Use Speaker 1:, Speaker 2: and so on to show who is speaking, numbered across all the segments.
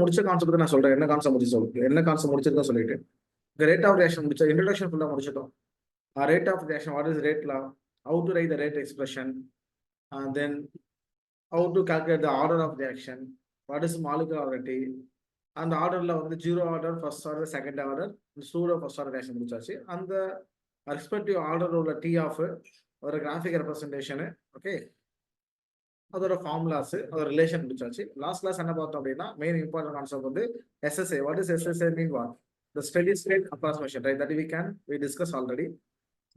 Speaker 1: முடிச்ச கான்செப்ட் நான் சொல்றேன். என்ன கான்செப்ட் முடிச்சிருக்கோம் சொல்லிட்டு ரேட் ஆஃப் ரியாக்ஷன் முடிச்ச இன்ட்ரோடக்ஷன் ஃபுல்லா முடிச்சிட்டோம். Rate of reaction, what is rate law, how to write the rate expression, and then how to calculate the order of reaction, what is molecularity, and the order of the zero order, first order, second order, pseudo first order reaction முடிச்சாச்சு. அந்த respective order உள்ள T of ஒரு graphic representation, okay, அதோட formulas அதோட relation முடிச்சாச்சு. Last class என்ன பார்த்தோம் அப்படின்னா மெயின் இம்பார்ட்டன்ட் கான்செப்ட் வந்து SSA. What is SSA mean? What? The steady state approximation, right? That we discussed already.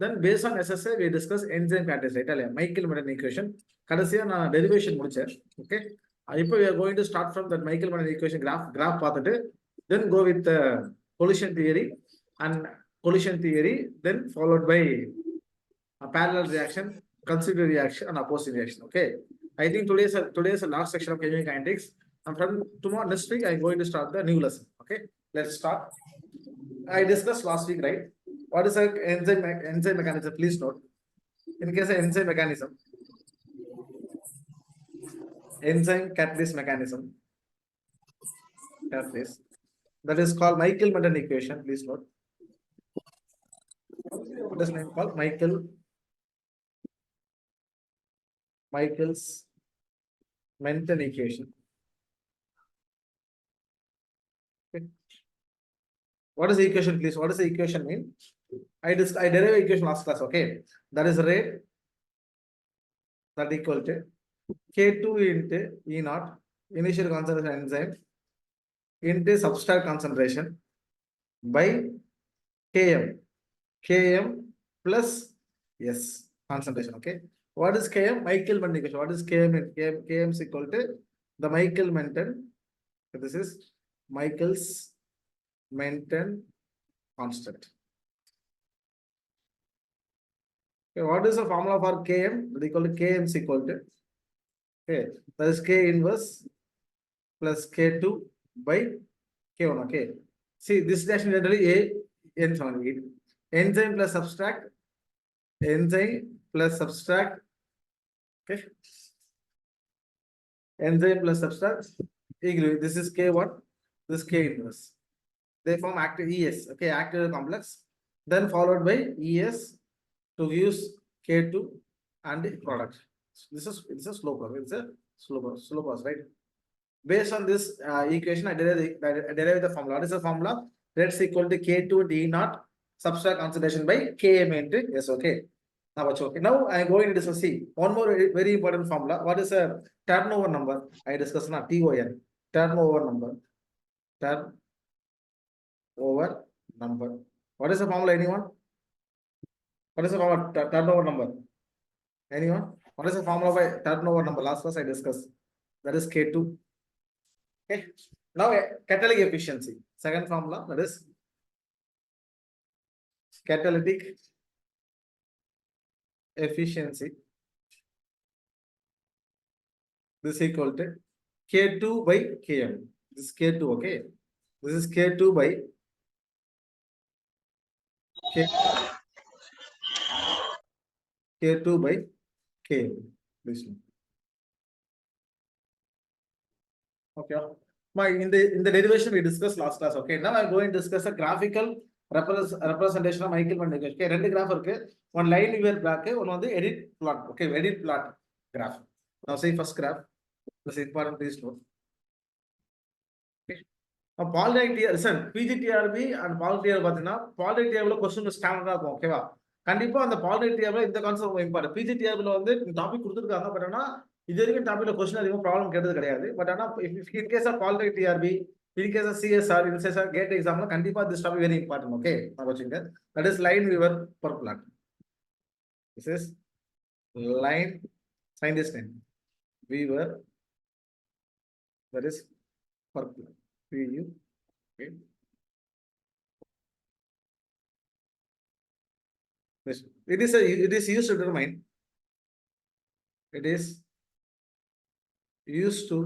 Speaker 1: Then based on SSA we discuss enzyme catalyst, right? இல்லையா Michael-Menten equation. கடைசியா நான் derivation முடிச்சேன். Okay, இப்போ we are going to start from that Michael-Menten equation graph பார்த்துட்டு then go with collision theory then followed by a parallel reaction, consecutive reaction and opposite reaction. Okay, I think today's the last section of chemical kinetics, and from tomorrow next week I'm going to start the new lesson. Okay, let's start. I discussed last week, right? What is an enzyme mechanism? Please note. In case of enzyme mechanism, enzyme catalyst mechanism, that is called Michael-Menten equation. Please note. What is the name called? Michael's-Menten equation. Okay. What is the equation, please? What does the equation mean? I derived equation last class. Okay, that is rate that equal to K2 into E naught, initial concentration enzyme, into substrate concentration by Km plus S concentration. Okay, what is Km? Michael-Menten equation. What is Km? Km is equal to the Michael-Menten. This is Michael's-Menten constant. Okay, what is the formula for Km? That equal to Km is equal to, okay, that is K inverse plus K2 by K1. Okay, see this reaction generally enzyme plus substrate, okay, enzyme plus substrate equal, this is K1, this K inverse, they form active ES. Okay, active complex, then followed by ES to use K2 and product. This is a slow process. It's a slow process, right? Based on this equation, I derived the formula. What is the formula? That's equal to K2 D naught substrate concentration by Km into S. Okay. Now, okay. Now I am going to discuss. See, one more very important formula. What is a turnover number? I discussed now TON. Turnover number. What is the formula? Anyone? What is the formula? Turnover number. Anyone? What is the formula by turnover number? Last class I discussed. That is K2. Okay. Now catalytic efficiency. Second formula, that is catalytic efficiency. This is equal to K2 by Km. This is K2. Okay. This is K2 by K2 by Km. Please. Okay. In the derivation we discussed last class. Okay. Now I'm going to discuss a graphical representation of Michael-Menten equation. Okay. Two graph irukku. One line viewer graph, one on the edit plot. Okay. Edit plot graph. Now say first graph. This is important. Please note. Okay. Now polynomial TRB, listen. PGTRB and polynomial பார்த்தீங்கன்னா polynomial question ஸ்டாண்டர்டா இருக்கும். ஓகேவா? கண்டிப்பா அந்த polynomial இந்த concept important. PGTRB வந்து topic கொடுத்திருக்காங்க. But ஆனா இது வரைக்கும் டாபிக்ல क्वेश्चन அதிகமா ப்ராப்ளம் கேட்டது கிடையாது. பட் ஆனா in case of polynomial TRB, in case of CSR, in case of gate examல கண்டிப்பா this topic very important. Okay, நான் வச்சுங்க. That is line viewer per plot. This is line scientist name viewer, that is per plot. VU. Okay. It is used to determine. It is used to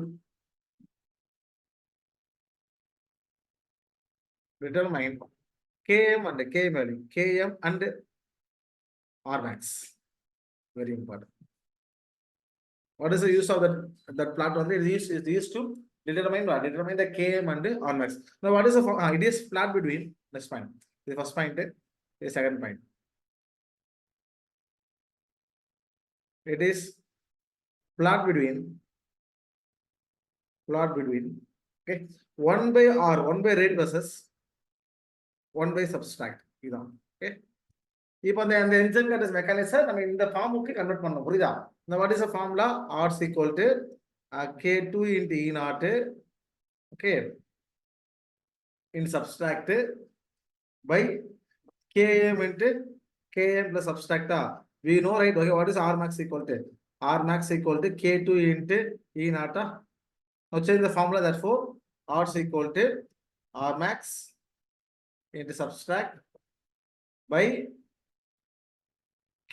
Speaker 1: determine Km and K value, Km and R max. Very important. What is the use of that plot? Only it is used to Determine what? Determine the Km and R max. Now, what is the it is flat between. Let's find the first point. The second point. It is plot between okay 1 by R, 1 by rate versus 1 by subtract. Okay. இப்போ அந்த enzyme catalyst mechanism நம்ம இந்த ஃபார்முக்கு convert பண்ணனும் புரியுதா? Now what is the formula? R is equal to K2 into E naught, okay, in subtract by Km into Km plus subtract. We know, right? Okay, what is R max equal to? R max equal to K2 into E naught. Now change the formula, therefore R is equal to R max into subtract by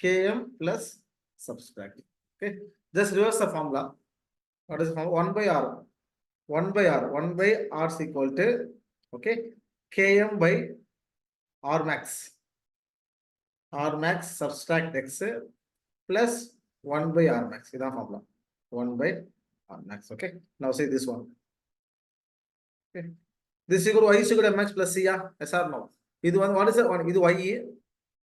Speaker 1: Km plus subtract. Okay, just reverse the formula. What is the formula? 1 by R. 1 by R. 1 by R is equal to, okay, Km by R max. R max subtract X plus 1 by R max. This is the formula. 1 by R max. Okay. Now say this one. Okay. This is equal to Y is equal to Mx plus C. Yes or no? This one, what is the one? This Y.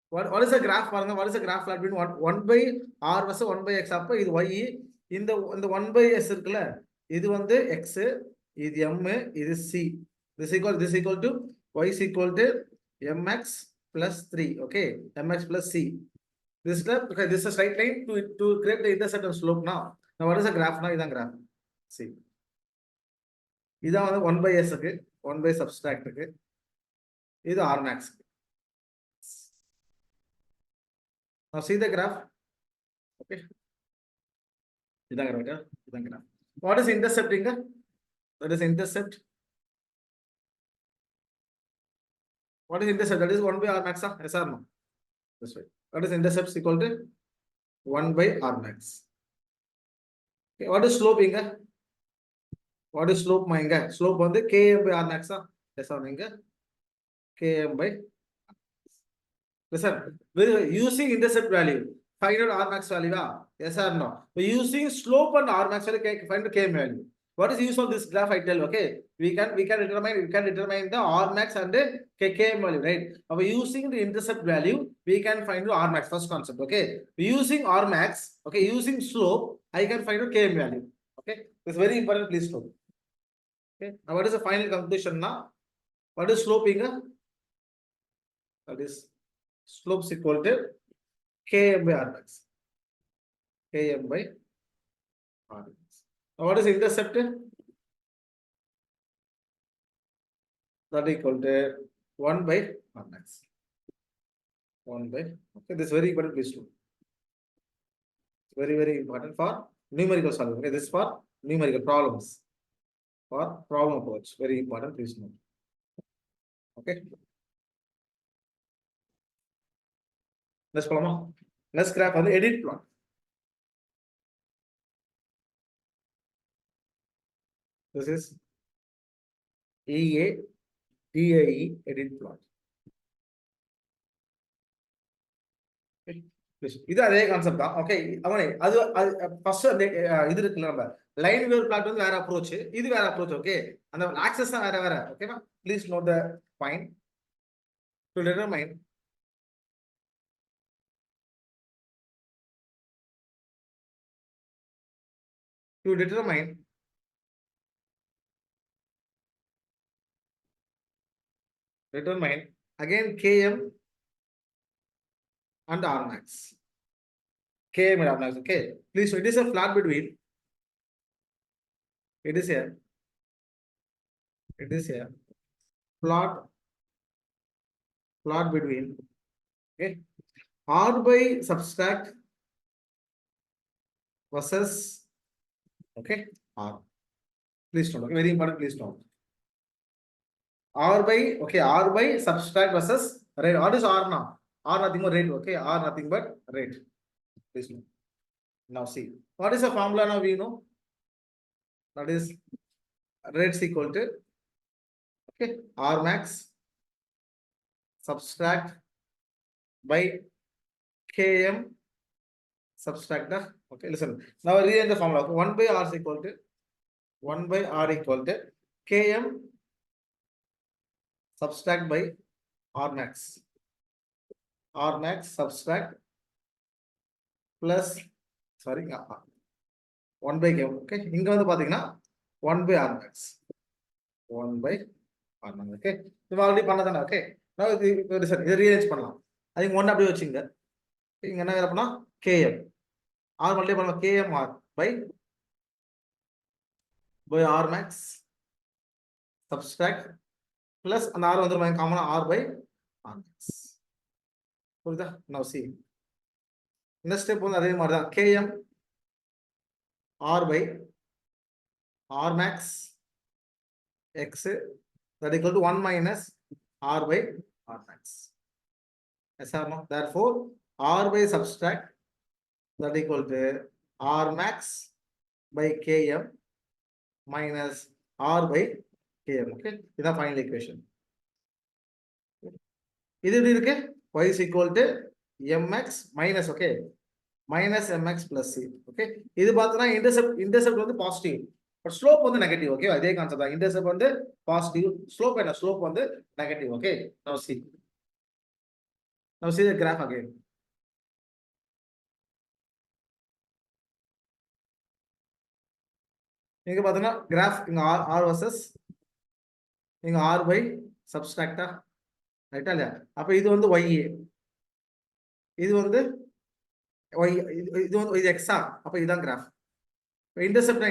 Speaker 1: What is the graph? What is the graph between 1 by R versus 1 by X? This Y. In the 1 by S circle, this one the X, this M, this C. This is equal to Y is equal to Mx plus 3. Okay. Mx plus C. This is okay, this is a straight line to create the intercept and slope now. Now what is the graph now? This is the graph. See. This is 1 by S, okay? 1 by subtract, okay? This is R max. Now see the graph. Okay. This is the graph. What is intercepting? That is intercept. What is intercept? That is 1 by R max. Yes or no? This way. What is intercept equal to 1 by R max. Okay. What is slope? What is slope? Slope on the Km by R max. Yes or no? Km by. Listen, using intercept value, find out R max value. Yes or no? By using slope and R max value, find the Km value. What is the use of this graph? I tell you, okay. We can determine the R max and the Km value, right? By using the intercept value, we can find the R max. First concept, okay. Using R max, okay, using slope, I can find the Km value. Okay, it's very important. Please note. Okay. Now, what is the final conclusion now? What is sloping? That is slope is equal to Km by R max. Km by R max. Now, what is intercept? That is equal to 1 by R max. 1 by, okay, this is very important, please do. Very, very important for numerical solving. Okay, this is for numerical problems. For problem approach. Very important, please note. Okay. Let's follow. Let's graph on the edit plot. This is EA DAE edit plot. Okay. This is concept. Okay. First, line view plot is where approach. This is where approach. Okay. And the axis is where. Okay. Please note the point. To determine determine again Km and R max. Km and R max. Okay. Please, so it is a plot between. It is here. It is here. Plot between. Okay. R by subtract versus. Okay. R. Please note. Okay. Very important. Please note. R by subtract versus rate. What is R now? R nothing but rate. Okay. R nothing but rate. Please note. Now see. What is the formula now we know? That is rate equal to, okay, R max subtract by Km subtract the, okay, listen. Now read the formula. 1 by R is equal to 1 by R equal to Km subtract by R max. R max subtract plus, sorry, 1 by Km. Okay, இங்க வந்து பாத்தீங்கன்னா 1 by R max. 1 by R max. Okay, இது already பண்ணதானே. Okay, நான் இது சரி, இதை rearrange பண்ணலாம். அதுக்கு 1 அப்படியே வச்சுங்க. இங்க என்ன பண்ணா Km R மல்டிப்ளை பண்ணலாம் Km R by R max subtract plus அந்த R வந்துரும் காமனா R by R max. புரியுதா? now see இந்த ஸ்டெப் வந்து அதே மாதிரி தான் Km R by R max x that equal to 1 minus R by R max. Yes or no? Therefore R by subtract that equal to R max by Km minus R by Km. Okay, இதுதான் final equation. இது எப்படி இருக்கு? Y is equal to mx minus, okay, minus mx plus c. Okay, இது பார்த்தா intercept வந்து positive, but slope வந்து negative. Okay, அதே concept தான். இன்டர்செப்ட் வந்து பாசிட்டிவ், ஸ்லோப் என்ன? ஸ்லோப் வந்து negative. Okay, now see the graph again. இங்க பார்த்தீங்கன்னா கிராஃப் இங்க r versus இங்க r by சப்ஸ்ட்ராக்டா, ரைட்டா இல்லையா? அப்ப இது வந்து y, இது வந்து y, இது வந்து இது x. அப்ப இதுதான் கிராஃப். இன்டர்செப்ட்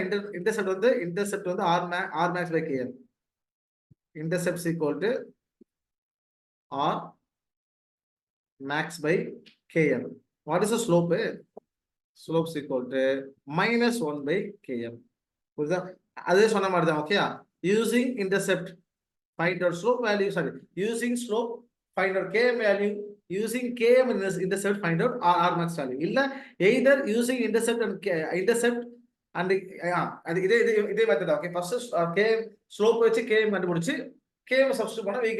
Speaker 1: வந்து r max by km. Intercept equal to r max by km. What is the slope? Slope is equal to minus 1 by km. புரியுதா? அதே சொன்ன மாதிரி தான். Okay, using intercept find out slope value, sorry, using slope find out km value, using km intercept find out r max value. இல்ல either using intercept and அது இதே method. Okay, first km slope வச்சு km கண்டுபிடிச்சு km substitute பண்ணா we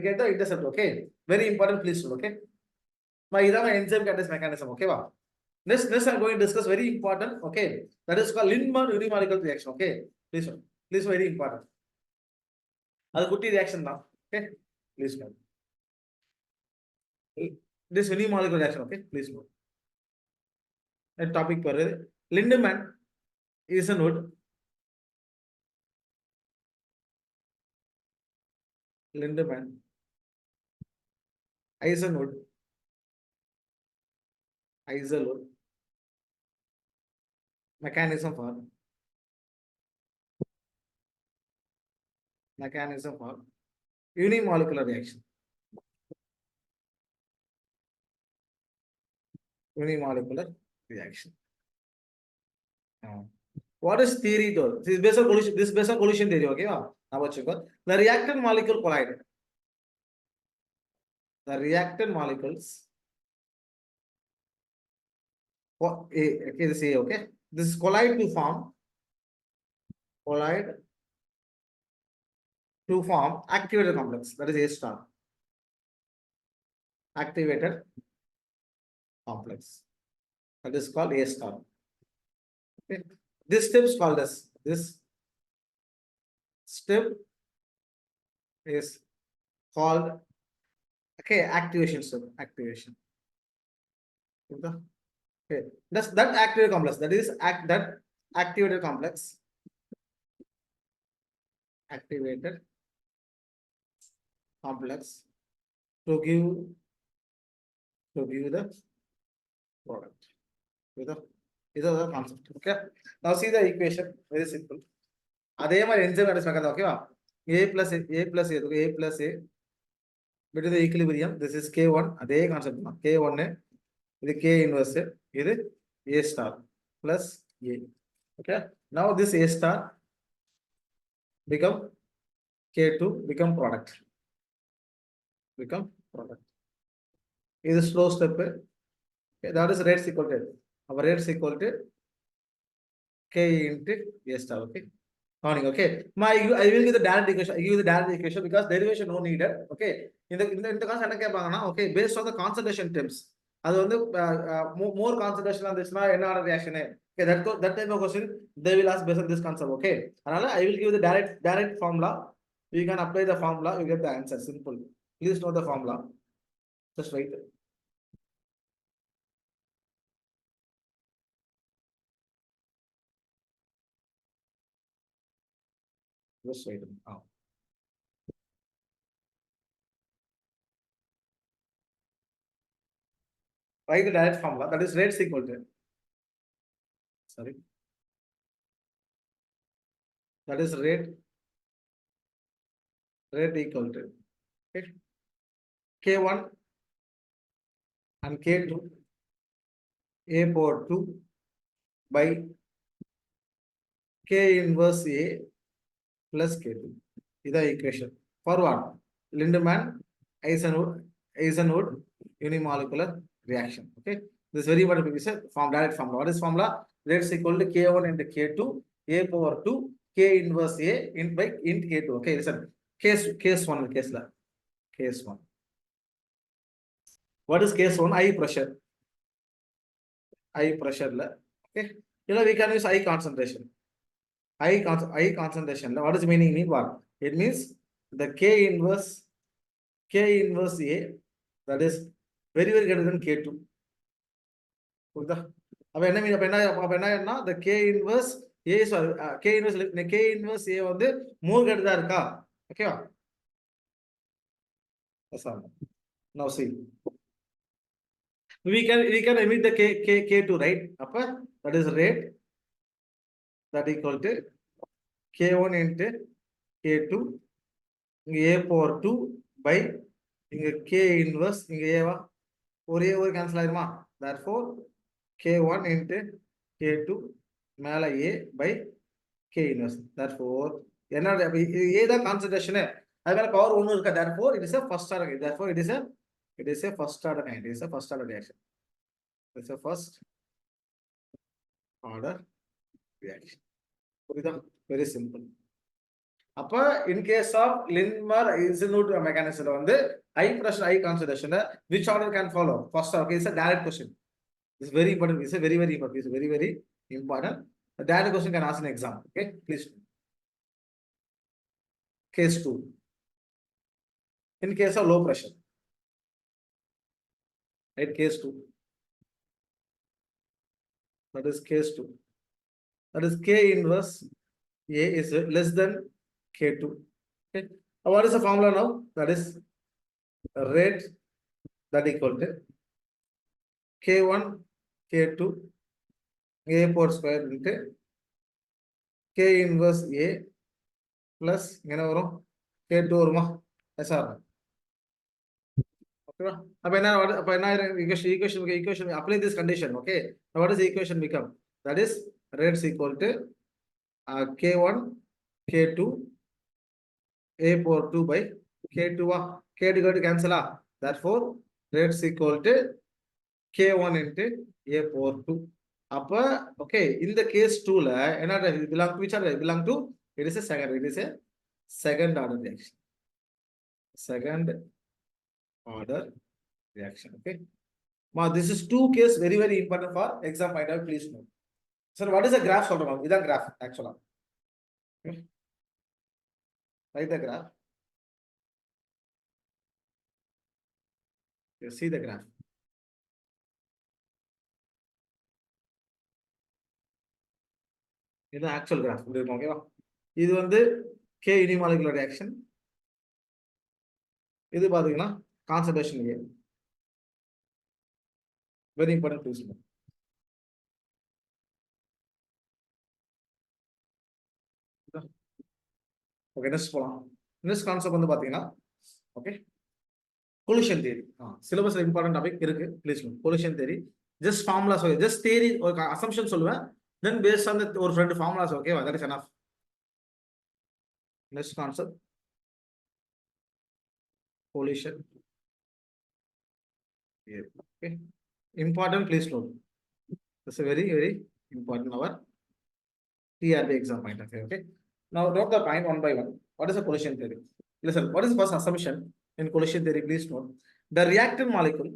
Speaker 1: get the intercept. Okay, very important, please. Okay, இதான் enzyme catalyst mechanism. ஓகேவா? Next I'm going to discuss very important. Okay, that is called Lindemann unimolecular reaction. Okay, please very important. அது குட்டி reaction தான். Okay, please note this unimolecular reaction. Okay, please note. The topic for Lindemann is a node. Lindemann isonode, mechanism for unimolecular reaction. Unimolecular reaction. What is theory though? This is based on collision. This is based on collision theory. Okay, now watch it. The reactant molecule collide. The reactant molecules. Okay, this is A. Okay, this is collide to form activated complex. That is A star. Activated complex. That is called A star. Okay. This step is called as okay, activation step. Activation. Okay, that's that activated complex. That is that activated complex. Activated complex to give the product. This is the concept. Okay, now see the equation. Very simple. அதே மாதிரி enzyme catalyst mechanism. ஓகேவா? A plus A between the equilibrium. This is K1. அதே concept தான். K1 இது K inverse, இது A star plus A. Okay, now this A star become K2 become product. This is slow step. Okay, that is rate equal to our rate equal to K into A star. Okay, okay, I will give the direct equation. I give the direct equation because derivation no needed. Okay, in the காசு என்ன கேட்பாங்கன்னா, okay, based on the concentration terms. அது வந்து more concentration இருந்துச்சுன்னா என்ன reaction, Okay, that type of question they will ask based on this concept. Okay, and I will give the direct formula. You can apply the formula, you get the answer. Simple. Please know the formula. Just write. Just write. Oh. Write the direct formula. That is rate equal to. Sorry. That is rate equal to. Okay. K1 and K2 A power 2 by K inverse A plus K2. This is the equation. For what? Lindemann, Eisenwood unimolecular reaction. Okay. This is very important because form direct formula. What is formula? Rate is equal to K1 into K2 A power 2 K inverse A in by int K2. Okay, listen. Case 1 case 1. What is case 1? High pressure. High pressure. Okay. You know, we can use high concentration. High concentration. What is meaning in what? It means the K inverse A, that is very greater than K2. அப்ப என்ன மீன் அப்ப என்ன the K inverse A K inverse A வந்து more greater than இருக்கா? ஓகேவா? Now see. We can emit the K2, right? அப்ப that is rate that equal to K1 into K2 இங்க A power 2 by இங்க K inverse இங்க A வா ஒரே cancel ஆயிருமா? Therefore K1 into K2 மேல A by K inverse. Therefore என்ன A தான் concentration அதனால பவர் 1 இருக்கா. Therefore it is a first order. Therefore it is a first order kind. It is a first order reaction. It's a first order reaction. Very simple. அப்ப in case of Lindemann-Eisenwood mechanism வந்து high pressure high concentration which order can follow? First order. Okay, it's a direct question. It's very important. It's a very important. It's very important. A direct question can ask an exam. Okay, please. Case 2. In case of low pressure, right? Case 2. That is case 2. That is K inverse A is less than K2. Okay. What is the formula now? That is rate that equal to K1 K2 A power square into K inverse A plus K2 வருமா? SR. Okay. Equation apply this condition. Okay. Now what is the equation become? That is rate is equal to K1 K2 A power 2 by K2 K2 got to cancel. Therefore rate is equal to K1 into A power 2. Okay, in the case 2 which order belong to? It is a second order reaction. Second order reaction. Okay. Now this is 2 case very important for exam point of view. Please note. Sir, what is the graph? With the graph actually. Okay. Write the graph. You see the graph. This is the actual graph. This is K unimolecular reaction. This is concentration here. Very important, please. Okay, next concept okay. Collision theory. Syllabus important topic. Please note. Collision theory. Just formulas. Just theory or assumption. Then based on the friend formulas. Okay, that is enough. Next concept. Collision. Okay. Important, please note. That's a very important our TRB exam point of view. Okay. Now note the point one by one. What is a collision theory? Listen, what is the first assumption in collision theory? Please note. The reactant molecule,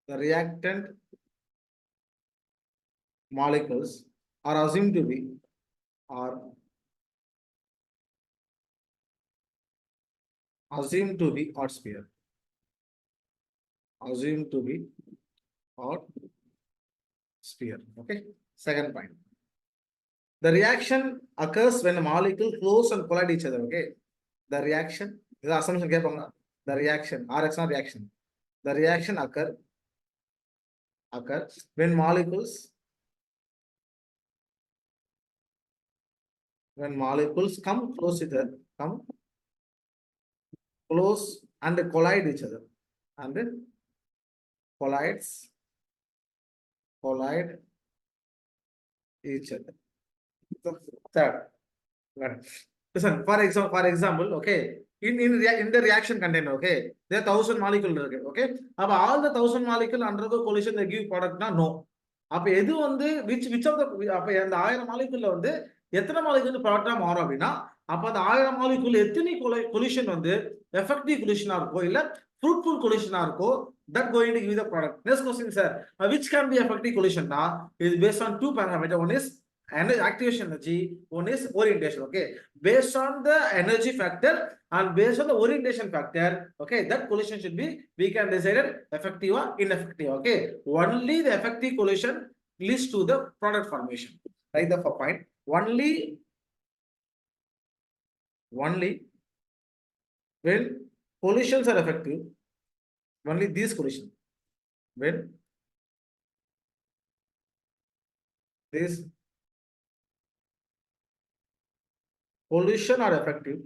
Speaker 1: the reactant molecules are assumed to be or assumed to be odd sphere. Assumed to be odd sphere. Okay. Second point. The reaction occurs when a molecule close and collide each other. Okay. The reaction is assumption. The reaction Rx not reaction. The reaction occurs when molecules come close each other, come close and collide each other, and collide each other. Third, listen. For example, okay. In the reaction container, okay, there are 1,000 molecules, okay. All the 1,000 molecules undergo collision, they give product na no. அப்ப எது வந்து which of the அப்ப அந்த 1000 மாலிகுல்ல வந்து எத்தனை molecule ப்ராடக்டா மாறும் அப்படின்னா அப்ப அந்த 1000 மாலிகுல் எத்தனை கொலிஷன் வந்து எஃபெக்டிவ் கொலிஷனா இருக்கோ இல்ல fruitful collision இருக்கோ that going to give the product. Next question, sir. Which can be effective collision na is based on two parameters. One is activation energy, one is orientation. Okay, based on the energy factor and based on the orientation factor, okay, that collision should be, we can decide it effective or ineffective. Okay, only the effective collision leads to the product formation. Right, the point. Only when collisions are effective, only these collisions, when these collision are effective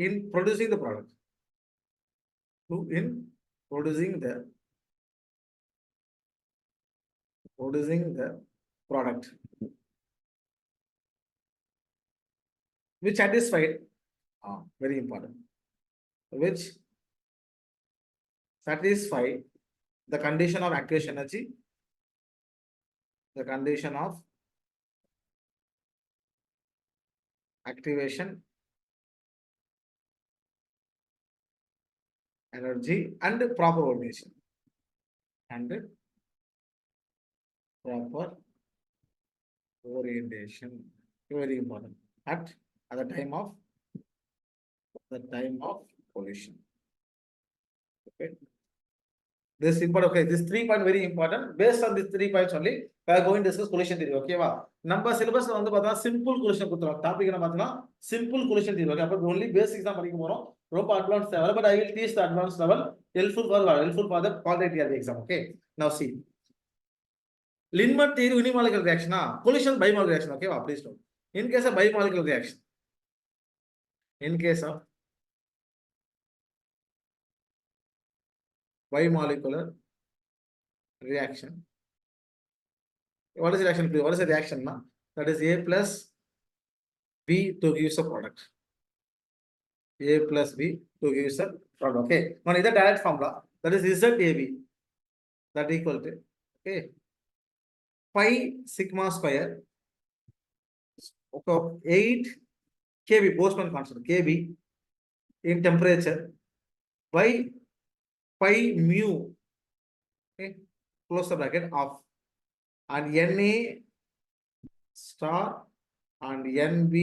Speaker 1: in producing the product, in producing the product which satisfied, very important, which satisfy the condition of activation energy, the condition of activation energy and proper orientation, and proper orientation, very important, at the time of collision. Okay, this important. Okay, this 3 point very important. Based on these 3 points only we are going to discuss collision theory. Okay va, நம்ம சிலபஸ்ல வந்து பார்த்தா simple collision கொடுத்துறோம். Topic என்ன பார்த்தா simple collision theory. Okay, அப்ப only basics தான் படிக்க போறோம். ரொம்ப advanced level, but I will teach the advanced level helpful for the quality TRB exam. Okay, now see, Lindbergh theory unimolecular reaction, collision bimolecular reaction. Okay va, please note, in case of bimolecular reaction, in case of bimolecular reaction, what is the reaction? What is the reaction? That is A plus B to give us a product. A plus B to give us a product. Okay, now is the direct formula, that is ZAB, that equal to, okay, pi sigma square of 8 kb Boltzmann constant, kb in temperature, by pi mu, okay, close the bracket, of, and Na star and Nb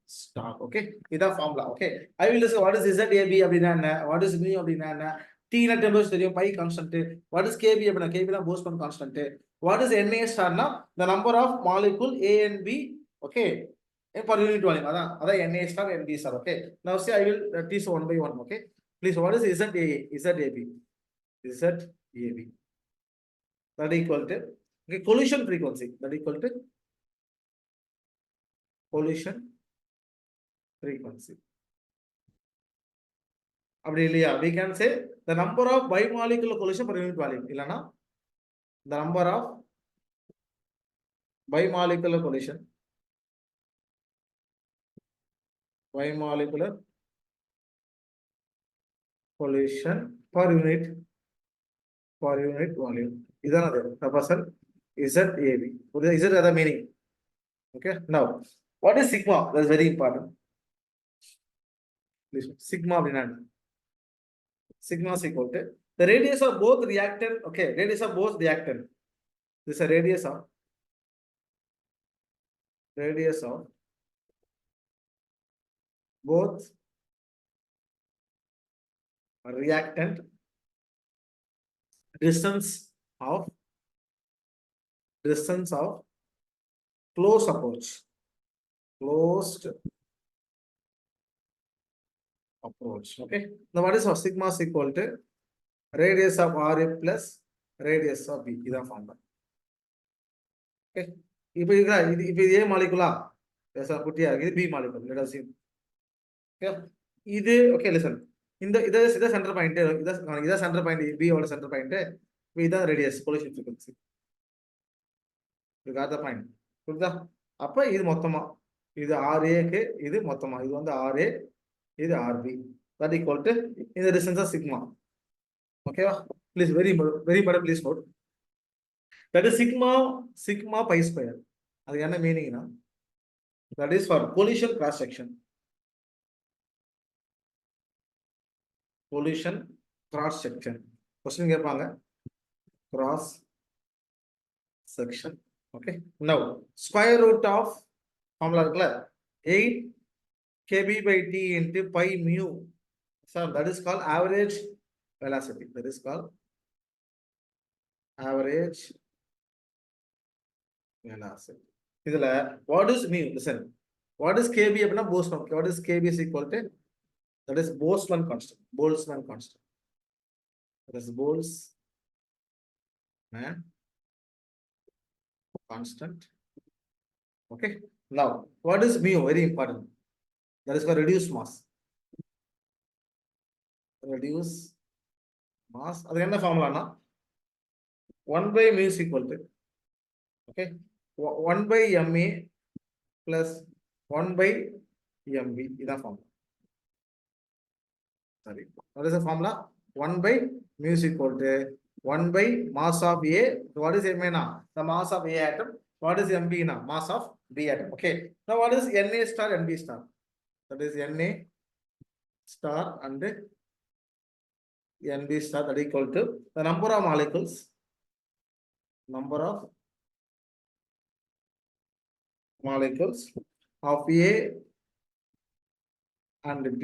Speaker 1: star. Okay, this is formula. Okay, I will discuss what is ZAB அப்படினா, what is mu அப்படினா, T na temperature தெரியும், pi constant. What is kb அப்படினா, kb na Boltzmann constant. What is Na star na, the number of molecule A and B, okay, per unit volume, அதான் Na star Nb star. Okay, now see, I will teach one by one. Okay, please, what is ZAB? That equal to, okay, collision frequency, that equal to collision frequency. We can say the number of bimolecular collision per unit volume. The number of bimolecular collision per unit volume. This is the person ZAB. Is it other meaning? Okay, now what is sigma? That's very important. Sigma அப்படினா sigma is equal to the radius of both reactant. Okay, radius of both reactant. This is a radius of both reactant, distance of closed approach. Okay. Now what is our sigma is equal to radius of RA plus radius of B. This is formula. Okay. If இது A molecule, this is B molecule. Let us see. Okay. Okay, listen. This is center point. This is center point. B or center point. This is radius, collision frequency. You got the point. Now, this is மொத்தமா. இது RA க்கு இது மொத்தமா. இது வந்து RA, இது RB. That equal to in the distance of sigma. Okay, please very important, please note. That is sigma pi square. அது என்ன மீனிங்னா? That is for collision cross section. Collision cross section. Question கேட்பாங்க. Cross section. Okay. Now, square root of formula இருக்குல்ல 8 kb by t into pi mu. So that is called average velocity. That is called average velocity. இதுல what is mu? Listen. What is kb அப்படினா Boltzmann. What is kb is equal to? That is Boltzmann constant. That is Boltzmann constant. Okay. Now, what is mu? Very important. That is for reduced mass. Reduce mass. That's the formula. Na? 1 by mu is equal to, okay, 1 by ma plus 1 by mv. This is the formula. Sorry. What is the formula? 1 by mu is equal to 1 by mass of A. What is ma now? The mass of A atom. What is mb now? Mass of B atom. Okay. Now what is Na star and B star? That is Na star and Nb star, that equal to the number of molecules of A and B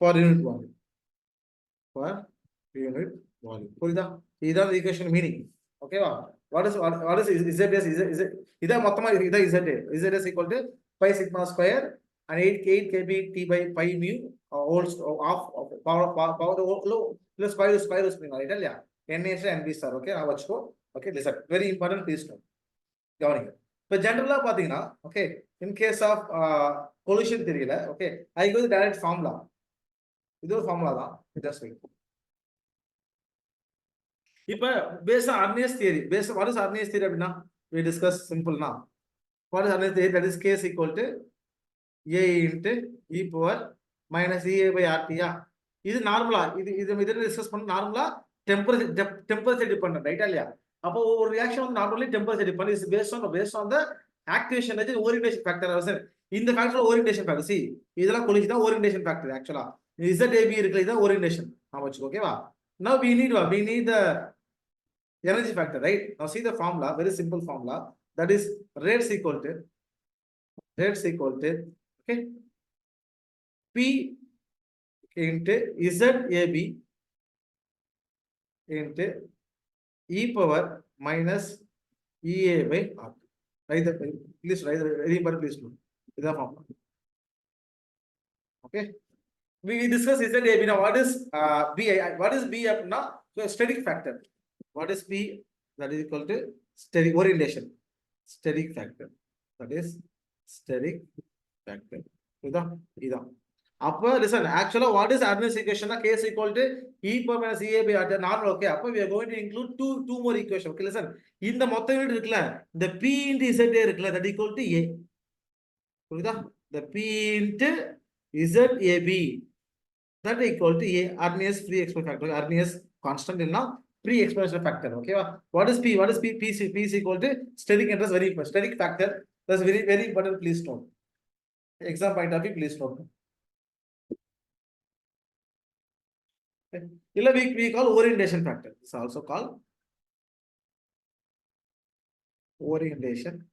Speaker 1: per unit volume. This is the equation meaning. Okay, what is ZS? Is it மொத்தமா இது ZS equal to pi sigma square and 8 kb t by pi mu whole of power plus square root right இல்லையா? Na and B star. Okay, நான் வச்சுக்கோ. Okay, listen, very important, please note. கவனிங்க. இப்போ ஜெனரலா பாத்தீங்கன்னா, okay, in case of collision theory ல, okay, I go the direct formula. இது ஒரு formula தான். Just wait. இப்போ based on Arrhenius theory, what is Arrhenius theory அப்படின்னா? We discuss simple now. What is Arrhenius theory? That is K is equal to A into e power minus EA by RT. இது நார்மலா இது discuss பண்ண நார்மலா temperature dependent ரைட்டா இல்லையா? அப்போ ஒரு ரியாக்ஷன் வந்து not only temperature dependent, is based on the activation energy orientation factor. இந்த ஃபேக்டர்ல ஓரியன்டேஷன் ஃபேக்டர். சி இதெல்லாம் கொலிஜ் தான் ஓரியன்டேஷன் ஃபேக்டர். ஆக்சுவலா ZAB இருக்குல, இதான் ஓரியன்டேஷன். நான் வச்சுக்கோ. ஓகேவா? Now we need the energy factor, right? Now see the formula, very simple formula. That is rates equal to okay, P into ZAB into e power minus EA by R. Right? Please write very important, please do. This is the formula. Okay. We discuss ZAB. Now what is B? What is B up now? So static factor. What is B? That is equal to steric orientation. Steric factor. That is steric factor. Ida. Upper listen. Actually, what is Arrhenius equation? K is equal to e power minus EA by R. Normal. Okay. Upper we are going to include two more equations. Okay. Listen. In the மொத்த unit இருக்குல, the P into ZA இருக்குல, that equal to A. புரியுதா? The P into ZAB. That equal to A. Arrhenius free exponential factor. Arrhenius constant in now. Free exponential factor. Okay. What is P? P is equal to steric interest. Very important. Steric factor. That's very important. Please note. Exam point of view. Please note. We call orientation factor. It's also called orientation.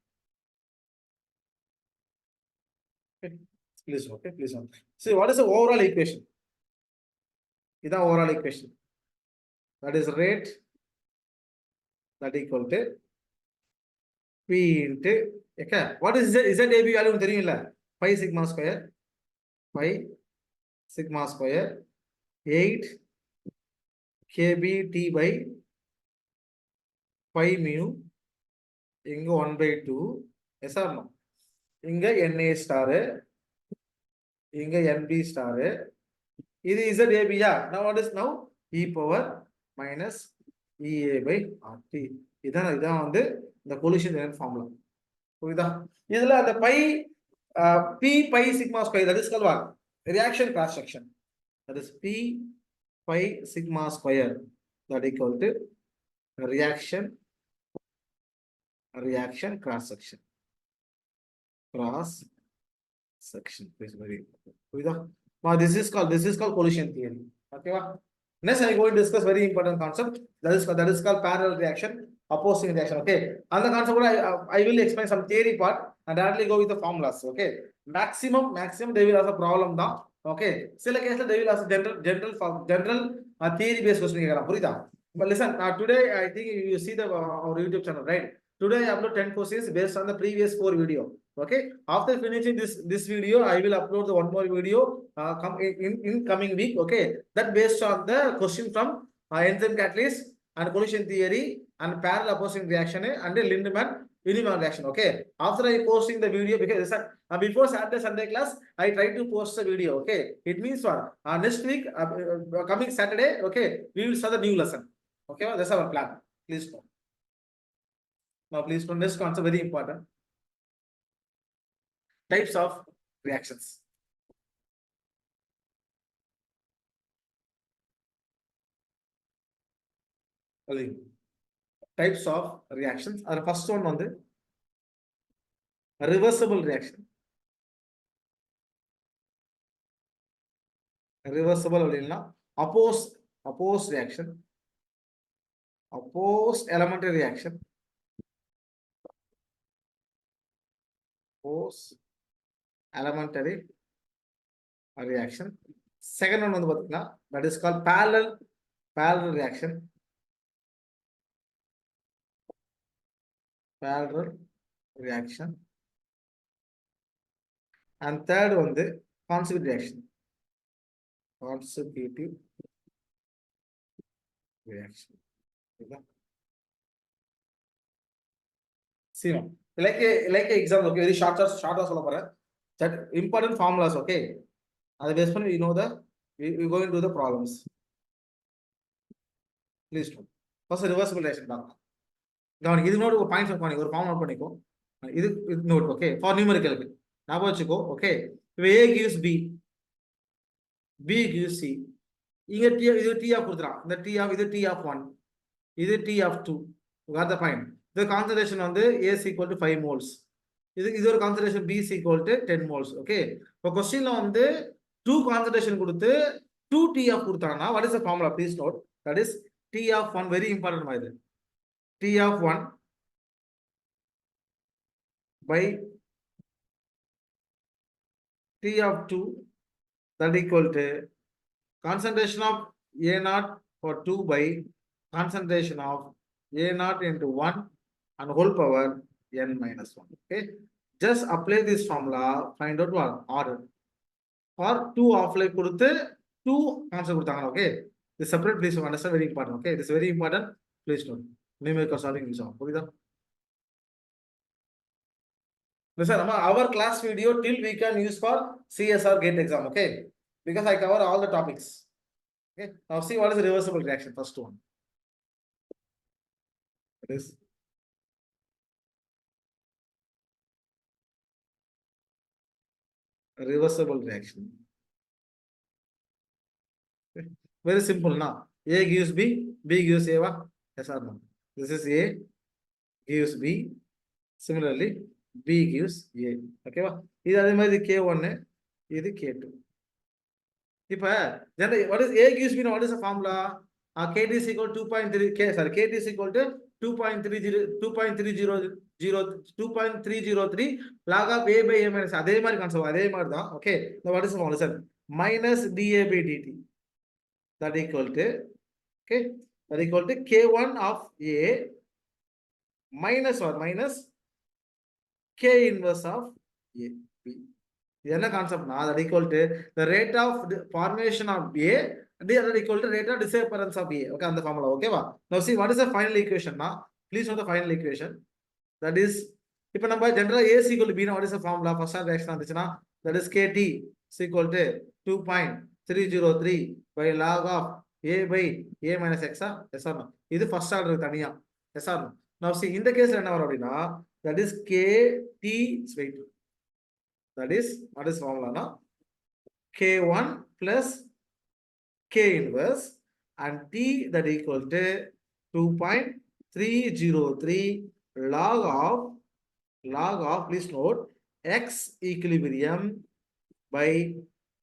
Speaker 1: Okay. Please, okay, please. See, what is the overall equation? This is the overall equation. That is rate that equal to P into, okay. What is ZAB value? Pi sigma square, pi sigma square, 8 kBT by pi mu, inga 1 by 2, yes or no? Inga NA star, inga NB star. This is ZAB, yeah. Now what is now? E power minus EA by RT. This is the collision formula. This is the pi P pi sigma square. That is called what? Reaction cross section. That is P pi sigma square. That is equal to reaction cross section. Cross section. This is very important. Now this is called collision theory. Okay. Next, I go to discuss very important concept. That is called parallel reaction, opposing reaction. Okay. And the concept I will explain some theory part and directly go with the formulas. Okay. Maximum they will have a problem now. Okay. Sila case they will have general theory based question. But listen, today I think you see the our YouTube channel, right? Today I upload 10 questions based on the previous 4 video. Okay. After finishing this video, I will upload the one more video in coming week. Okay. That based on the question from enzyme catalyst and collision theory and parallel opposing reaction and Lindemann uniform reaction. Okay. After I posting the video, because before Saturday Sunday class, I try to post the video. Okay. It means what? Next week, coming Saturday, okay, we will start the new lesson. Okay. That's our plan. Please know. Now, please know this concept very important. Types of reactions. Types of reactions. Our first one on the reversible reaction. Reversible opposed reaction. Opposed elementary reaction. Opposed elementary reaction. Second one on the that is called parallel reaction. Parallel reaction. And third one the consecutive reaction. Consecutive reaction. See, like a example, okay, very short that important formulas, okay. As based on we know we going to do the problems. Please do. First reversible reaction. Now, this note ஒரு points பண்ணி ஒரு form note பண்ணிக்கோ. இது note okay for நியூமெரிக்கலுக்கு ஞாபகம் வச்சுக்கோ. Okay இப்போ A gives B, B gives C. இங்க T இது T ஆஃப் கொடுத்துறான். இந்த T ஆஃப் இது T ஆஃப் 1, இது T of 2. got the point. The concentration வந்து A is equal to 5 moles. இது ஒரு concentration B is equal to 10 moles. Okay இப்போ क्वेश्चनல வந்து 2 concentration கொடுத்து 2 T ஆஃப் கொடுத்தானா what is the formula? Please note that is T of 1 very important by this. T of 1 by T of 2 that equal to concentration of A0 for 2 by concentration of A0 into 1 and whole power n minus 1. Okay. Just apply this formula, find out what order. For 2 offline கொடுத்து 2 answer கொடுத்தாங்க. Okay. This separate please understand very important. Okay. This is very important. Please note. Numerical solving is on. Listen, our class video till we can use for CSR gate exam. Okay. Because I cover all the topics. Okay. Now see what is the reversible reaction. First one. It is reversible reaction. Okay. Very simple now. A gives B, B gives A. Yes or no? This is A gives B. Similarly, B gives A. Okay. This is K1, this is K2. What is A gives me, what is the formula? KT is equal to 2.3, KT is equal to 2.303 log of A by A minus. Adhe mari concept, adhe mari da. Okay. Now what is the formula, sir? Minus dA by dt. That equal to, okay, that equal to K1 of A minus or minus K inverse of A, B. This concept that equal to the rate of formation of A, the other equal to rate of disappearance of A. Okay, on the formula. Okay, now see what is the final equation now. Please know the final equation. That is, if number general A is equal to B, now what is the formula? First reaction that is KT is equal to 2.303 by log of A by A minus X. Yes or no? This is first order. Yes or no? Now see, in the case that is KT, wait. That is, what is formula now? K1 plus K inverse and T that equal to 2.303 log of, please note, X equilibrium by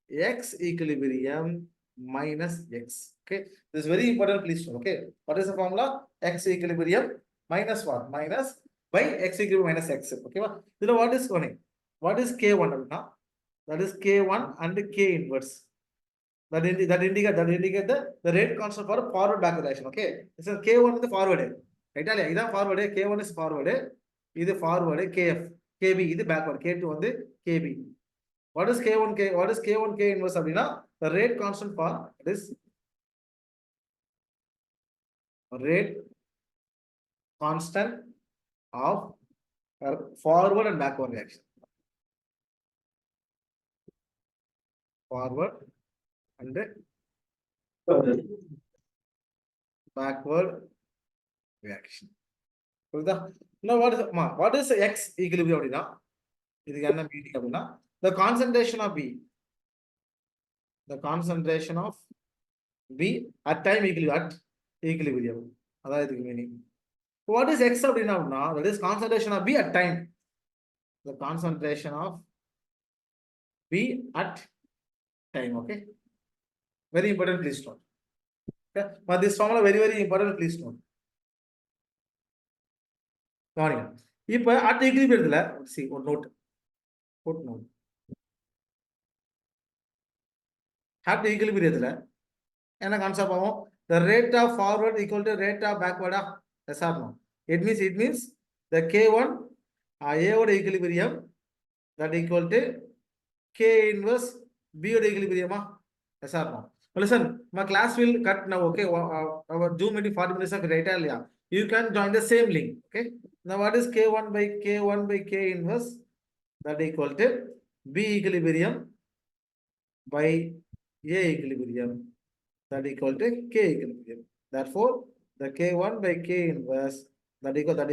Speaker 1: X equilibrium minus X. Okay, this is very important, please note. Okay, what is the formula? X equilibrium minus what? Minus by X equilibrium minus X. Okay, then what is going? What is K1 now? That is K1 and K inverse. That indicate the rate constant for forward backward action. Okay, so K1 is the forward. Right? This is forward. K1 is forward. This is forward. KF. KB is the backward. K2 is the KB. What is K1 K? What is K1 K inverse? The rate constant for this rate constant of forward and backward reaction. Forward and backward reaction. Now what is the X equilibrium? The concentration of B. The concentration of B at time equilibrium. That is meaning. What is X now? That is concentration of B at time. The concentration of B at time. Okay. Very important, please note. Okay. But this formula very important, please note. If at equilibrium, see one note. Footnote. At equilibrium, and a concept of the rate of forward equal to rate of backward. Yes or no? It means the K1 A over equilibrium that equal to K inverse B over equilibrium. Yes or no? Well, listen, my class will cut now. Okay, our Zoom meeting 40 minutes of data. You can join the same link. Okay. Now what is K1 by K inverse? That equal to B equilibrium by A equilibrium. That equal to K equilibrium. Therefore, the K1 by K inverse that equal to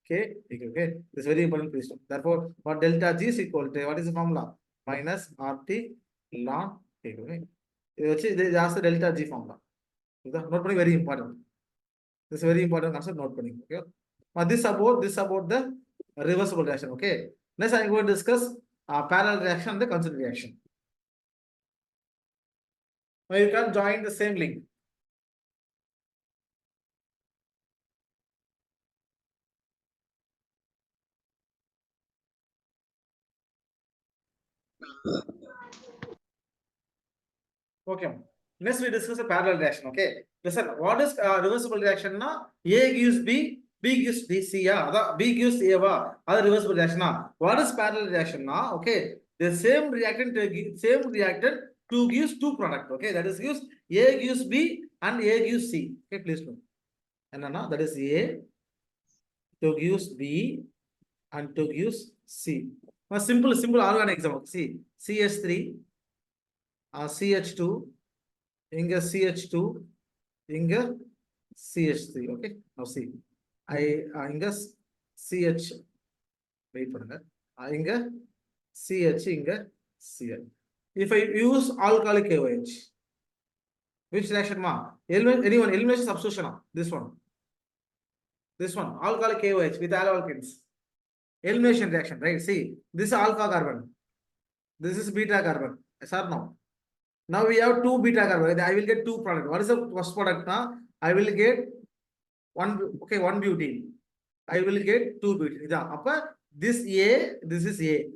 Speaker 1: K equal. Okay, this is very important, please. Therefore, what delta G is equal to, what is the formula? Minus RT ln K. Okay, this is the delta G formula. Note very important. This is very important concept. Note putting. Okay. This about the reversible reaction. Okay. Next, I am going to discuss parallel reaction and the concentric reaction. Now you can join the same link. Okay. Next, we discuss a parallel reaction. Okay. Listen, what is reversible reaction? Na A gives B, B gives D, C. Yeah, B gives A. Other reversible reaction. What is parallel reaction? Na okay. The same reactant to gives two product. Okay, that is gives A gives B and A gives C. Okay, please note. And that is A to gives B and to gives C. A simple organic example. See, CH3. CH2, inga CH2, inga CH3. Okay, now see, inga CH, wait for that. Inga CH, inga Cl. If I use alcoholic KOH, which reaction ma? Anyone, elimination substitution. This one, alcoholic KOH with alkynes. Elimination reaction, right? See, this is alpha carbon, this is beta carbon. Yes or no? Now we have 2 beta carbon. I will get 2 product. What is the first product? Now I will get 1 butene. I will get 2 butene. This A, this is A.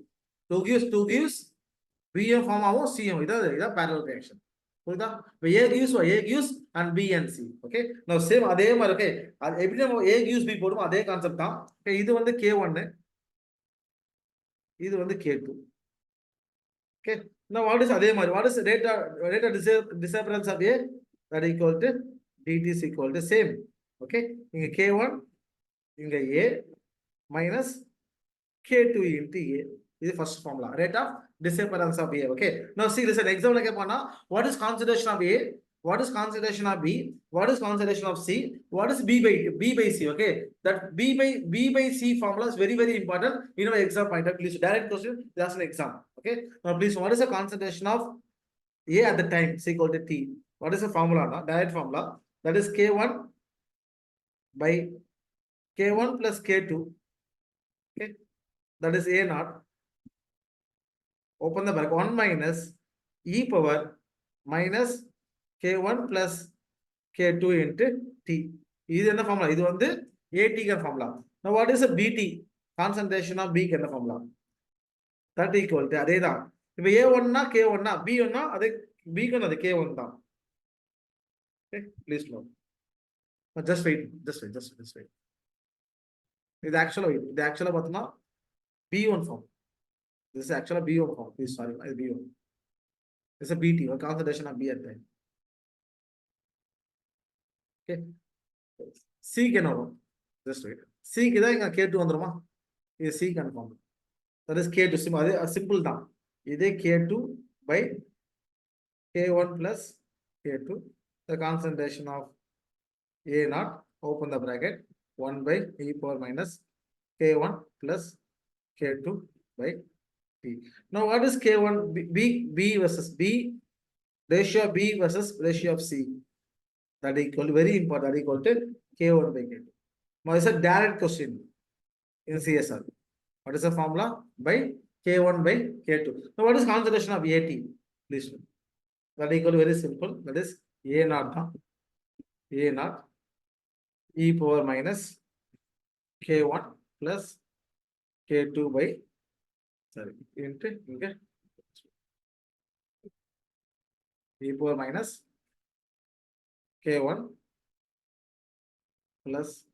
Speaker 1: 2 gives BM form of CM. This is parallel reaction. A gives and B and C. Okay. Now same okay. Every time A gives B போடும் அதே concept தான். Okay, இது வந்து K1, இது வந்து K2. Okay. Now what is அதே மாதிரி? What is the rate of disappearance of A? That equal to dt is equal to same. Okay. இங்க K1 இங்க A minus K2 into A. This is the first formula. Rate of disappearance of A. Okay. Now see this is an example. What is concentration of A? What is concentration of B? What is concentration of C? What is B by C? Okay. That B by C formula is very, very important. You know, exam point. Please direct question. That's an exam. Okay. Now please, what is the concentration of A at the time? C equal to T. What is the formula? No? Direct formula. That is K1 by K1 plus K2. Okay. That is A naught. Open the bracket. 1 minus e power minus K1 plus K2 into T. This is the formula. This is AT formula. Now what is the BT? Concentration of B formula. That equal to that. If A1 na K1 na B1 na B na K1 da. Okay, please note. Just wait. This is actually B1 form. This is actually B1 form. Please, sorry, B1. This is a BT, or concentration of B at time. Okay. C can over. Just wait. C can K2 on the is C can form. That is K2. Simple down. This is K2 by K1 plus K2. The concentration of A naught. Open the bracket. 1 by e power minus K1 plus K2 by T. Now what is K1 B versus B? Ratio of B versus ratio of C. That equal very important. That equal to K1 by K2. Now it's a direct question in CSR. What is the formula? By K1 by K2. Now what is concentration of AT? Please. That equal very simple. That is A naught. A naught e power minus K1 plus K2 by into okay. E power minus K1 plus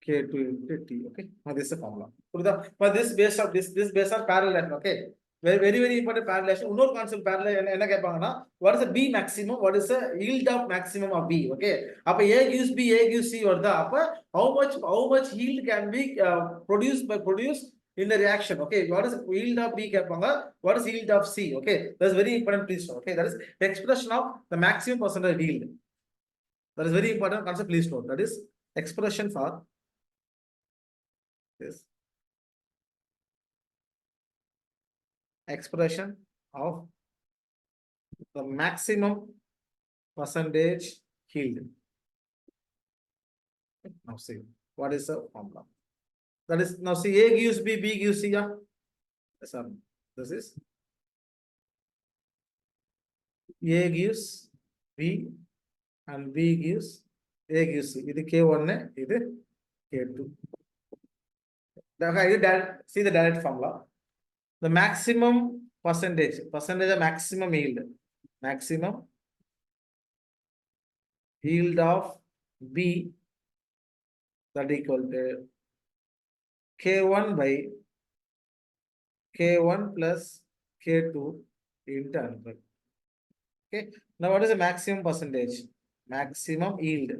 Speaker 1: K2 into T. Okay. Now this is the formula. But this based on this based on parallel. Okay. Very important parallel. Another concept parallel. What is the B maximum? What is the yield of maximum of B? Okay. Up A gives B, A gives C, or the how much yield can be produced in the reaction? Okay. What is the yield of B? What is yield of C? Okay. That's very important. Please. Okay. That is the expression of the maximum percentage yield. That is very important concept. Please note. That is expression for this. Expression of the maximum percentage yield. Now see what is the formula. That is now see A gives B, B gives C. Yeah? Yes, sir. This is A gives B and B gives A gives C. This is K1, this is K2. See the direct formula. The maximum percentage of maximum yield of B, that equal to K1 by K1 plus K2 into 100. Okay. Now what is the maximum percentage? Maximum yield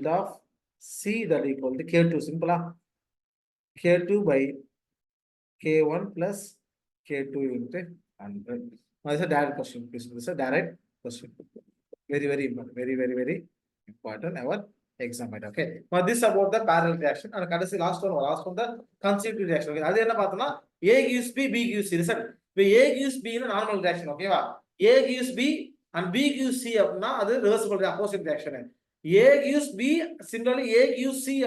Speaker 1: of C, that equal to K2. Simple. K2 by K1 plus K2 into 100. Now this is a direct question. This is a direct question. Very important. Very important. Our exam. Okay. Now this is about the parallel reaction. And last one the constitutive reaction. Okay. That's A gives B, B gives C. Listen. A gives B in a normal reaction. Okay. A gives B and B gives C. That's the reversible opposite reaction. A gives B, similarly A gives C.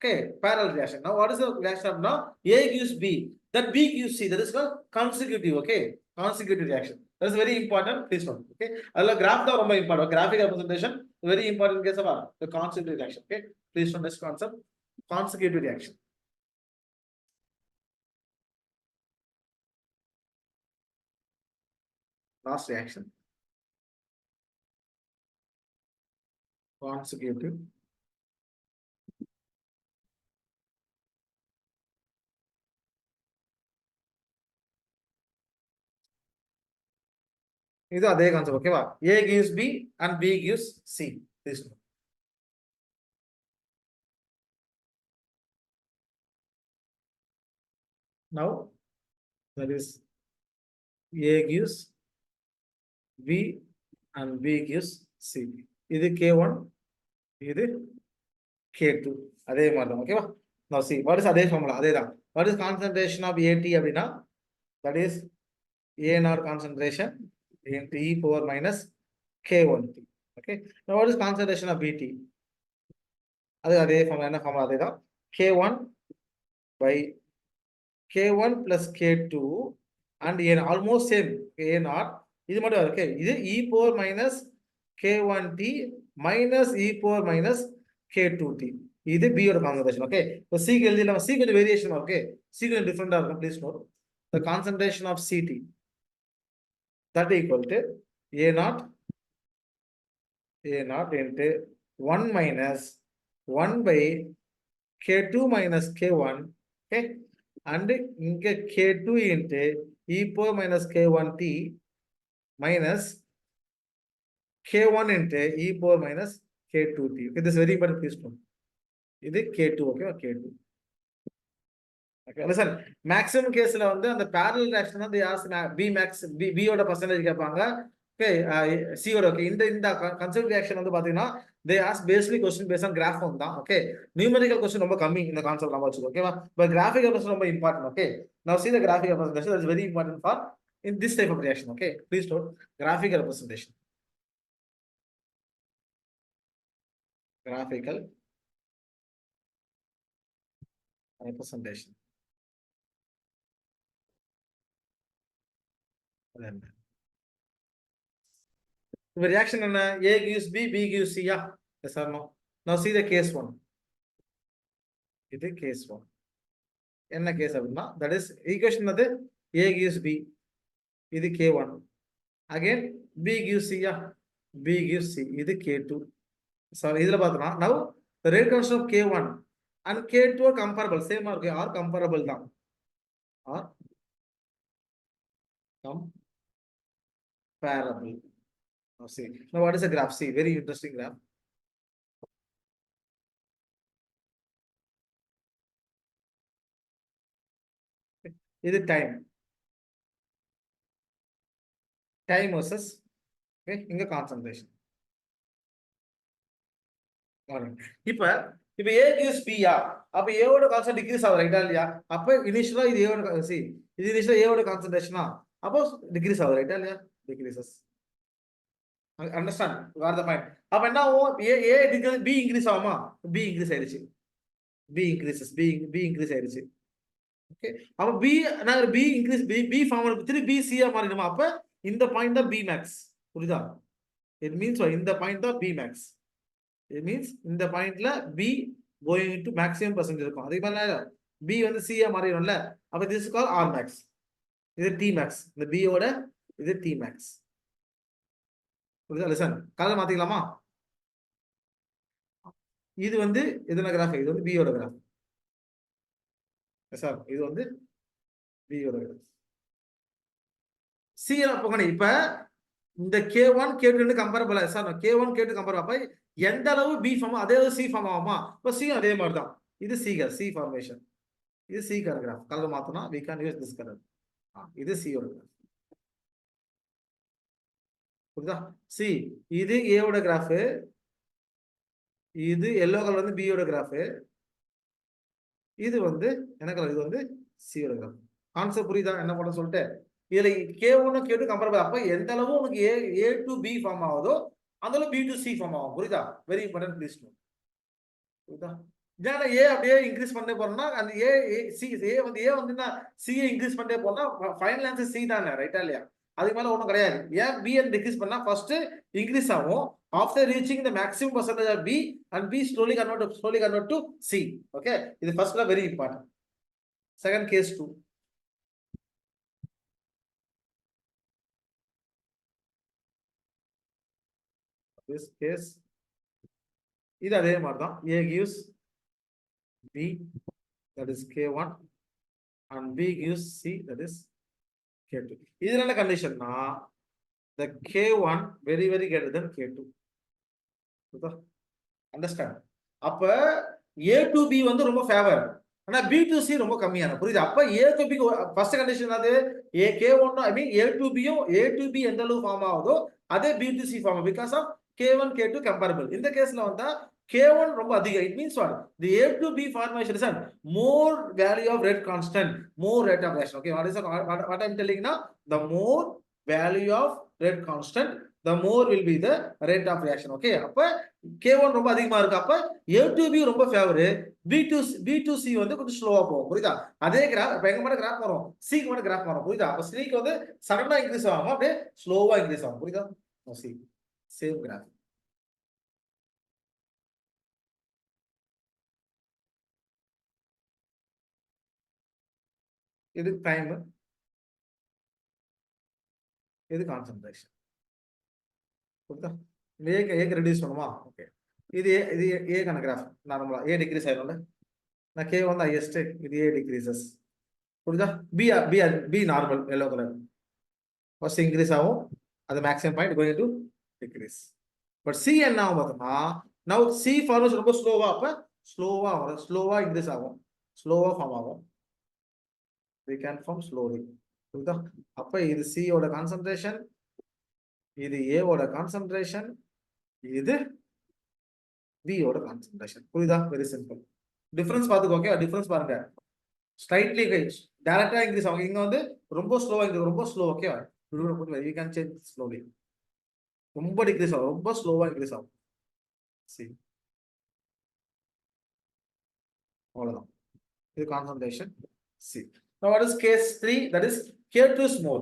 Speaker 1: Okay, parallel reaction. Now what is the reaction of now? A gives B. That B gives C. That is called consecutive. Okay, consecutive reaction. That is very important. Please note. Okay, Allah graph da romba important. Graphic representation very important case of the consecutive reaction. Okay, please note this concept. Consecutive reaction. Last reaction. Consecutive. இது அதே concept ஓகேவா A gives B and B gives C. Please note. Now that is A gives B and B gives C. இது K1 இது K2 அதே மாதிரி தான் ஓகேவா. Now see what is அதே ஃபார்முலா அதே தான். What is concentration of AT அப்படின்னா that is A naught concentration into e power minus K1T. Okay. Now what is concentration of BT? அதே ஃபார்முலா என்ன ஃபார்முலா அதே தான். K1 by K1 plus K2 and A almost same A naught. இது மட்டும் okay. இது e power minus K1T minus e power minus K2T. இது B ஓட concentration okay. இப்போ C க்கு எழுதி நம்ம C கொஞ்சம் வேரியேஷன் ஓகே. C கொஞ்சம் டிஃபரெண்டா இருக்கும். Please note the concentration of CT that equal to A naught into 1 minus 1 by K2 minus K1 okay and இங்க K2 into e power minus K1T minus K1 into e power minus K2T. Okay, this is very important. Please note. This is K2. Okay, K2. Okay, listen. Maximum case la வந்து அந்த parallel reaction வந்து ask B max B ஓட percentage கேட்பாங்க. Okay, C ஓட okay. இந்த concept reaction வந்து பாத்தீங்கன்னா they ask basically question based on graph on தான். Okay, numerical question ரொம்ப கம்மி இந்த concept நம்ம வச்சுக்கோ. Okay, but graphic representation ரொம்ப important. Okay, now see the graphic representation that is very important for in this type of reaction. Okay, please note graphic representation. Graphical representation. The reaction in A gives B, B gives C. Yeah, yes or no? Now see the case one. This is case one. In the case of that is equation of the A gives B. This is K1. Again, B gives C. Yeah, B gives C. This is K2. So now the rate constant of K1 and K2 are comparable. Same or comparable now. Or comparable. Now see. Now what is the graph? See, very interesting graph. This is time. Time versus okay, inga concentration. இப்ப A gives B யா அப்ப A ஓட concentration degrees ஆகும் ரைட்டா இல்லையா அப்ப இனிஷியலா இது A ஓட இது இனிஷியலா A ஓட கான்சன்ட்ரேஷனா அப்போ டிக்ரீஸ் ஆகும் ரைட்டா இல்லையா decreases understand what the point அப்ப என்ன ஆகும் A டிக்ரீஸ் B இன்கிரீஸ் ஆகுமா B இன்கிரீஸ் ஆயிடுச்சு B இன்கிரீசஸ் B இன்கிரீஸ் ஆயிடுச்சு ஓகே அப்ப B நான் B இன்கிரீஸ் B ஃபார்முலா திருப்பி B C ஆ மாறிடுமா அப்ப இந்த பாயிண்ட் தான் B max புரியுதா it means இந்த பாயிண்ட் தான் B max. It means in the point la B going into maximum percentage இருக்கும் அதே மாதிரி B வந்து C ஆ மாறிடும்ல அப்ப this is called R max. இது T max. இந்த B ஓட இது T max. புரியுதா listen கலர் மாத்திக்கலாமா இது வந்து எதன கிராஃப் இது வந்து B ஓட கிராஃப் சார் இது வந்து B ஓட கிராஃப் C ல போகணும் இப்ப இந்த K1 K2 comparable sir K1 K2 compare அப்ப எந்த அளவு B ஃபார்ம் அதே அளவு C ஃபார்ம் ஆகுமா இப்ப C அதே மாதிரி தான் இது C ஃபார்மேஷன் இது C கிராஃப் கலர் மாத்தனா we can use this color இது C ஓட கிராஃப் புரியுதா C இது A ஓட கிராஃப் இது yellow கலர் வந்து B ஓட கிராஃப் இது வந்து என்ன கலர் இது வந்து C ஓட கிராஃப் கான்செப்ட் புரியுதா என்ன பண்ண சொல்லிட்டு இதுல K1 K2 கம்பேர் அப்ப எந்த அளவு உங்களுக்கு A to B ஃபார்ம் ஆகுதோ அந்த அளவு B to C ஃபார்ம் ஆகும் புரியுதா வெரி இம்பார்ட்டன்ட் ப்ளீஸ் நோட் புரியுதா ஏன்னா ஏ அப்படியே இன்க்ரீஸ் பண்ணே போறோம்னா அந்த ஏ வந்து சி இன்க்ரீஸ் பண்ணே போனா ஃபைனல் ஆன்சர் சி தானே, ரைட்டா இல்லையா? அதுக்கு மேல ஒன்றும் கிடையாது. ஏன் பி டிக்ரீஸ் பண்ணா ஃபர்ஸ்ட் இன்க்ரீஸ் ஆகும். After reaching the maximum percentage of B and B slowly convert to C. Okay, இது ஃபர்ஸ்ட்ல very important. Second case 2. this case இது அதே மாதிரி தான். A gives B, that is K1, and B gives C, that is K2. இதுல என்ன கண்டிஷன்னா the K1 very greater than K2. Understand? அப்ப A to B வந்து ரொம்ப ஃபேவர், ஆனா B to C ரொம்ப கம்மியான. புரியுது? அப்ப A to B first condition அது K1 I mean A to B A to B எந்த அளவு ஃபார்ம் ஆகுதோ அதே B to C form because of K1 K2 comparable. இந்த கேஸ்ல வந்தா K1 ரொம்ப அதிகம். It means what? The A to B formation is more value of rate constant, more rate of reaction. Okay, what I'm telling now? The more value of rate constant, the more will be the rate of reaction. Okay, அப்ப K1 ரொம்ப அதிகமா இருக்கு. அப்ப A to B ரொம்ப favour, B to C வந்து கொஞ்சம் ஸ்லோவா போகும். புரியுதா? அதே கிராஃப் இப்ப எங்க மட்டும் கிராஃப் வரும், C க்கு மட்டும் கிராஃப் வரும். புரியுதா? அப்ப C க்கு வந்து சடனா இன்க்ரீஸ் ஆகும், அப்படியே ஸ்லோவா இன்க்ரீஸ் ஆகும். புரியுதா? C same graph. இது டைம், இது கான்சென்ட்ரேஷன். புரியுதா? ஏக்கு ரெடியூஸ் பண்ணுமா? ஓகே, இது ஏக்கான கிராஃப். நார்மலா ஏ டிக்ரீஸ் ஆயிரும்ல, நான் கே வந்து ஹையஸ்ட், இது ஏ டிக்ரீசஸ். புரியுதா? B normal yellow colour first increase ஆகும், அது maximum point going to decrease. But see என்ன ஆகும் பார்த்தோம்னா, நவ் சி ஃபார்மேஷன் ரொம்ப ஸ்லோவா, அப்ப ஸ்லோவா இன்க்ரீஸ் ஆகும், ஸ்லோவா ஃபார்ம் ஆகும். we can form slowly. புரியுதா? அப்ப இது C ஓட கான்சென்ட்ரேஷன், இது A ஓட கான்சென்ட்ரேஷன், இது B ஓட கான்சென்ட்ரேஷன். புரியுதா? Very simple. டிஃபரன்ஸ் பாத்துக்கோ. ஓகே, டிஃபரன்ஸ் பாருங்க. ஸ்லைட்லி டைரக்டா இன்க்ரீஸ் ஆகும், இங்க வந்து ரொம்ப ஸ்லோவா இருக்கு, ரொம்ப slow. Okay, we can change slowly. ரொம்ப டிக்ரீஸ் ஆகும், ரொம்ப ஸ்லோவா இன்க்ரீஸ் ஆகும். சி அவ்வளவுதான். இது concentration C. Now what is case 3? That is K2 is more.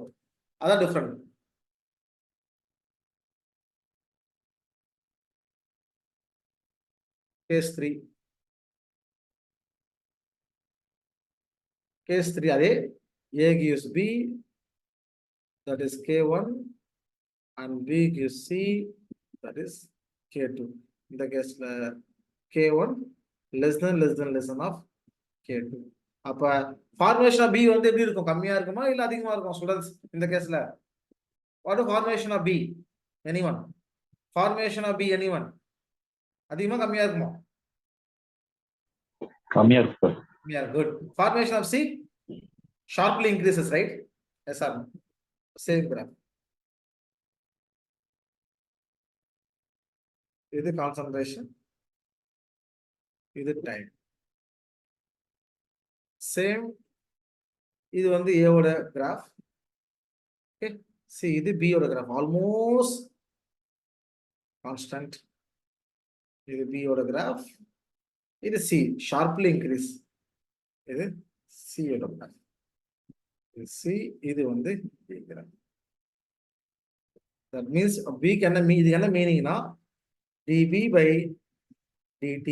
Speaker 1: That's different. Case 3. Case 3 அதே A gives B, that is K1, and B gives C, that is K2. இந்த கேஸ்ல K1 less than of K2. அப்ப formation of B வந்து எப்படி இருக்கும்? கம்மியா இருக்குமா இல்ல அதிகமா இருக்கும் ஸ்டூடண்ட்ஸ் இந்த கேஸ்ல? What is formation of B? Anyone? Formation of B anyone? அதிகமா கம்மியா இருக்குமா?
Speaker 2: கம்மியா இருக்கு.
Speaker 1: Yeah, good. Formation of C sharply increases, right? Yes or no? Same graph. இது concentration, இது time. Same. இது வந்து A ஓட graph. Okay. See, இது B ஓட graph. Almost constant. இது B ஓட graph. இது C sharply increase. இது C ஓட graph. இது C, இது வந்து B graph. That means B க்கு என்ன இது என்ன மீனிங்னா dB by dt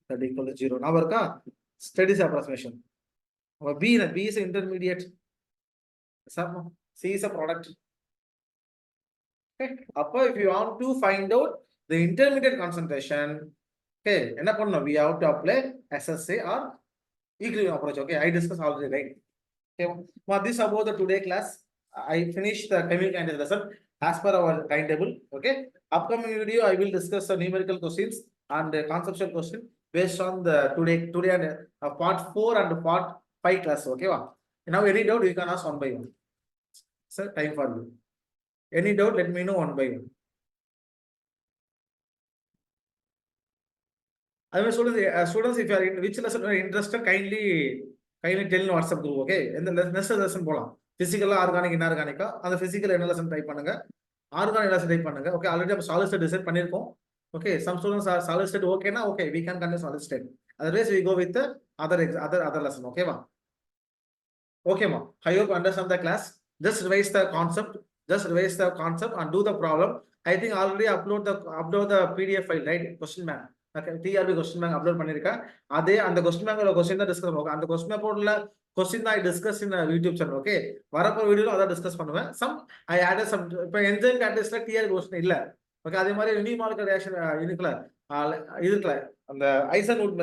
Speaker 1: that equal to 0. Now இருக்கா? Steady approximation. B is an intermediate. C is a product. Okay. Appo if you want to find out the intermediate concentration, okay, என்ன பண்ணணும்? We have to apply SSA or equilibrium approach. Okay, I discussed already, right? Okay. Now this about the today class. I finished the chemical kinetics lesson as per our timetable. Okay. Upcoming video I will discuss the numerical questions and the conceptual question based on the today and part 4 and part 5 class. Okay, wow. Now any doubt you can ask one by one. Sir, time for you. Any doubt, let me know one by one. I will students, if you are in which lesson you are interested, kindly tell in WhatsApp group. Okay, and the next lesson போலாம். Physical, organic, inorganic. அந்த physical என்ன lesson type பண்ணுங்க, organic lesson type பண்ணுங்க. Okay, already நம்ம solid state decide பண்ணிருக்கோம். Okay, some students are solid state okay na, okay, we can continue solid state. Otherwise, we go with the other lesson. Okay, ma? Okay, ma. I hope you understand the class. Just revise the concept. Just revise the concept and do the problem. I think already upload the PDF file, right? Question bank. Okay, TRB question bank upload பண்ணிருக்கேன். அதே அந்த question bank question தான் discuss பண்ணுவோம். அந்த question போர்ட்ல question தான் I discuss in YouTube channel. Okay, வரப்போ வீடியோல அத டிஸ்கஸ் பண்ணுவேன். I added some இப்போ enzyme catalyst TRB question இல்ல. ஓகே, அதே மாதிரி யூனிமாலிகுலர் ரியாக்ஷன் இருக்குல்ல, இருக்குல்ல அந்த ஐசன்வுட்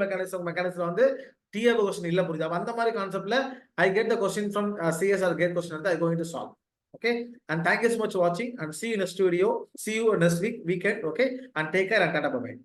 Speaker 1: மெக்கானிசம் வந்து TRB question இல்ல, புரியுதா? அந்த மாதிரி கான்செப்ட்ல I get the question from CSR get question I going to solve. Okay, and thank you so much for watching and see you in the studio. See you next weekend. Okay, and take care and tata bye bye.